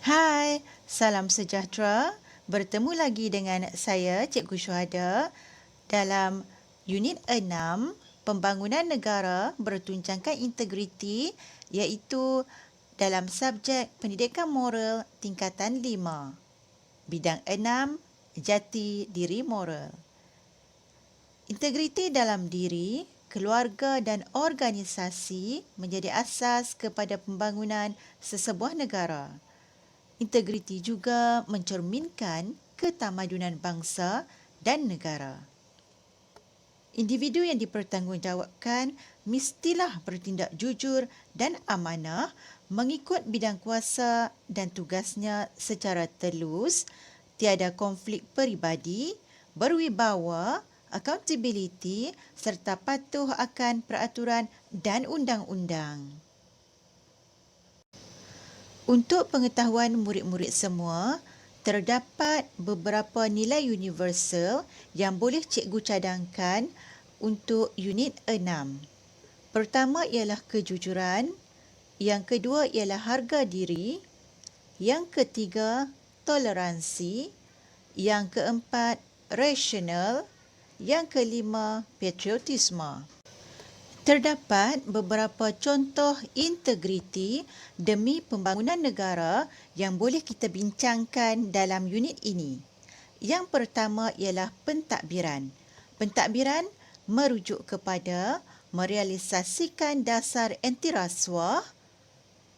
Hai, salam sejahtera. Bertemu lagi dengan saya, Cikgu Syuhada, dalam unit 6, Pembangunan Negara Bertuncangkan Integriti, iaitu dalam subjek Pendidikan Moral tingkatan 5. Bidang 6, Jati Diri Moral. Integriti dalam diri, keluarga dan organisasi menjadi asas kepada pembangunan sesebuah negara. Integriti juga mencerminkan ketamadunan bangsa dan negara. Individu yang dipertanggungjawabkan mestilah bertindak jujur dan amanah mengikut bidang kuasa dan tugasnya secara telus, tiada konflik peribadi, berwibawa, accountability serta patuh akan peraturan dan undang-undang. Untuk pengetahuan murid-murid semua, terdapat beberapa nilai universal yang boleh cikgu cadangkan untuk unit 6. Pertama ialah kejujuran, yang kedua ialah harga diri, yang ketiga toleransi, yang keempat rasional, yang kelima patriotisme. Terdapat beberapa contoh integriti demi pembangunan negara yang boleh kita bincangkan dalam unit ini. Yang pertama ialah pentadbiran. Pentadbiran merujuk kepada merealisasikan dasar anti rasuah,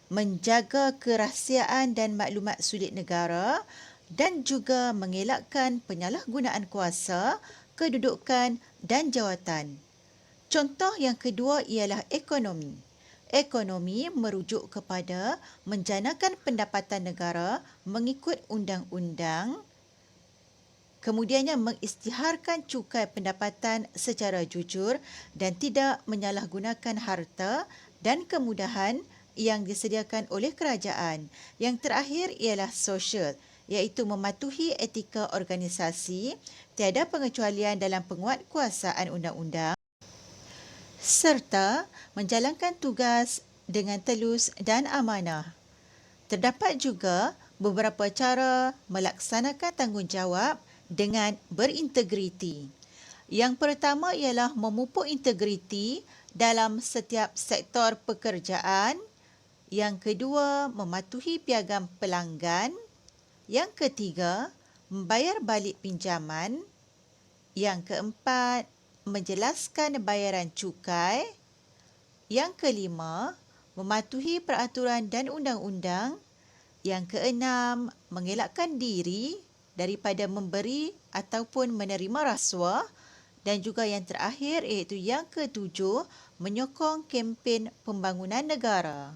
menjaga kerahsiaan dan maklumat sulit negara dan juga mengelakkan penyalahgunaan kuasa, kedudukan dan jawatan. Contoh yang kedua ialah ekonomi. Ekonomi merujuk kepada menjanakan pendapatan negara mengikut undang-undang, kemudiannya mengisytiharkan cukai pendapatan secara jujur dan tidak menyalahgunakan harta dan kemudahan yang disediakan oleh kerajaan. Yang terakhir ialah sosial, iaitu mematuhi etika organisasi, tiada pengecualian dalam penguatkuasaan undang-undang, serta menjalankan tugas dengan telus dan amanah. Terdapat juga beberapa cara melaksanakan tanggungjawab dengan berintegriti. Yang pertama ialah memupuk integriti dalam setiap sektor pekerjaan. Yang kedua, mematuhi piagam pelanggan. Yang ketiga, membayar balik pinjaman. Yang keempat, menjelaskan bayaran cukai. Yang kelima, mematuhi peraturan dan undang-undang. Yang keenam, mengelakkan diri daripada memberi ataupun menerima rasuah. Dan juga yang terakhir iaitu yang ketujuh, menyokong kempen pembangunan negara.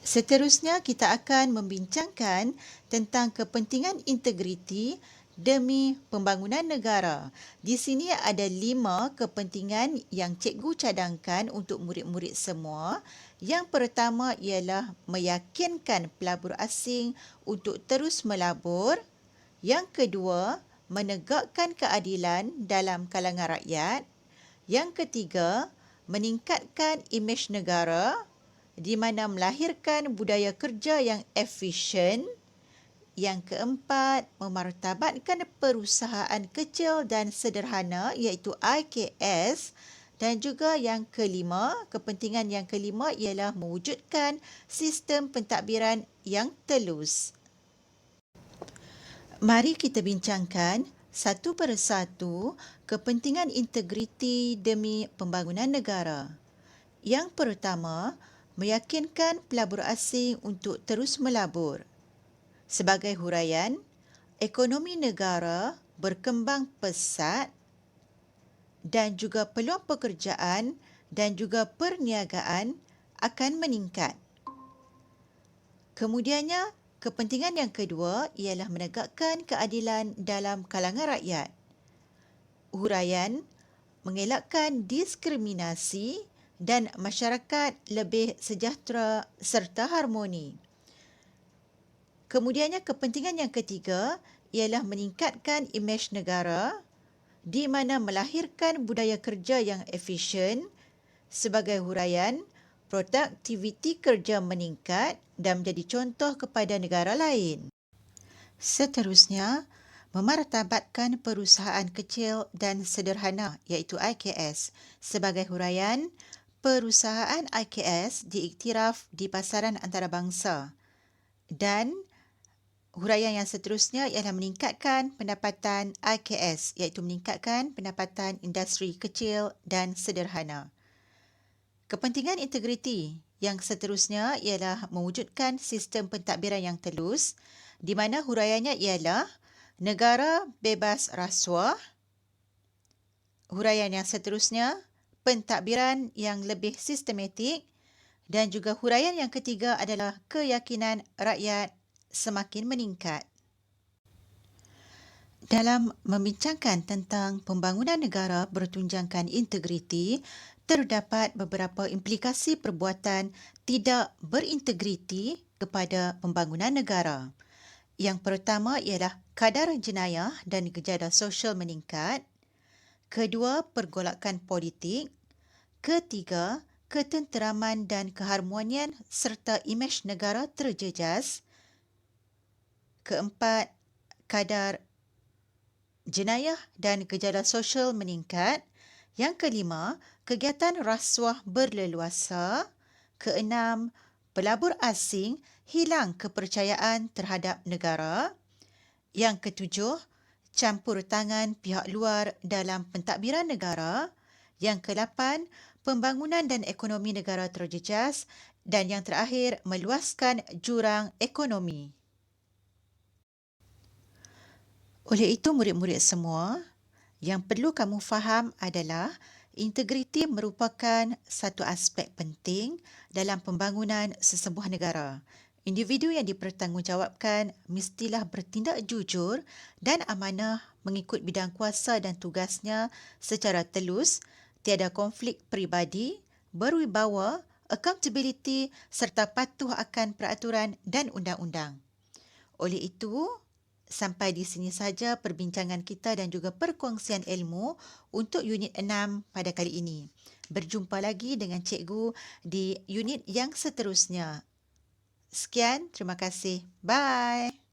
Seterusnya kita akan membincangkan tentang kepentingan integriti demi pembangunan negara. Di sini ada 5 kepentingan yang cikgu cadangkan untuk murid-murid semua. Yang pertama ialah meyakinkan pelabur asing untuk terus melabur. Yang kedua, menegakkan keadilan dalam kalangan rakyat. Yang ketiga, meningkatkan imej negara di mana melahirkan budaya kerja yang efisien. Yang keempat, memartabatkan perusahaan kecil dan sederhana iaitu IKS. Dan juga yang kelima, kepentingan yang kelima ialah mewujudkan sistem pentadbiran yang telus. Mari kita bincangkan satu persatu kepentingan integriti demi pembangunan negara. Yang pertama, meyakinkan pelabur asing untuk terus melabur. Sebagai huraian, ekonomi negara berkembang pesat dan juga peluang pekerjaan dan juga perniagaan akan meningkat. Kemudiannya, kepentingan yang kedua ialah menegakkan keadilan dalam kalangan rakyat. Huraian, mengelakkan diskriminasi dan masyarakat lebih sejahtera serta harmoni. Kemudiannya kepentingan yang ketiga ialah meningkatkan imej negara di mana melahirkan budaya kerja yang efisien. Sebagai huraian, produktiviti kerja meningkat dan menjadi contoh kepada negara lain. Seterusnya, memartabatkan perusahaan kecil dan sederhana iaitu IKS sebagai huraian perusahaan IKS diiktiraf di pasaran antarabangsa dan huraian yang seterusnya ialah meningkatkan pendapatan IKS iaitu meningkatkan pendapatan industri kecil dan sederhana. Kepentingan integriti yang seterusnya ialah mewujudkan sistem pentadbiran yang telus di mana huraiannya ialah negara bebas rasuah. Huraian yang seterusnya, pentadbiran yang lebih sistematik dan juga huraian yang ketiga adalah keyakinan rakyat semakin meningkat. Dalam membincangkan tentang pembangunan negara bertunjangkan integriti, terdapat beberapa implikasi perbuatan tidak berintegriti kepada pembangunan negara. Yang pertama ialah kadar jenayah dan gejala sosial meningkat. Kedua, pergolakan politik. Ketiga, ketenteraman dan keharmonian serta imej negara terjejas. Keempat, kadar jenayah dan gejala sosial meningkat. Yang kelima, kegiatan rasuah berleluasa. Keenam, pelabur asing hilang kepercayaan terhadap negara. Yang ketujuh, campur tangan pihak luar dalam pentadbiran negara. Yang ke-8, pembangunan dan ekonomi negara terjejas. Dan yang terakhir, meluaskan jurang ekonomi. Oleh itu, murid-murid semua, yang perlu kamu faham adalah integriti merupakan satu aspek penting dalam pembangunan sesebuah negara. Individu yang dipertanggungjawabkan mestilah bertindak jujur dan amanah mengikut bidang kuasa dan tugasnya secara telus, tiada konflik peribadi, berwibawa, accountability serta patuh akan peraturan dan undang-undang. Oleh itu, sampai di sini saja perbincangan kita dan juga perkongsian ilmu untuk unit 6 pada kali ini. Berjumpa lagi dengan cikgu di unit yang seterusnya. Sekian, terima kasih. Bye.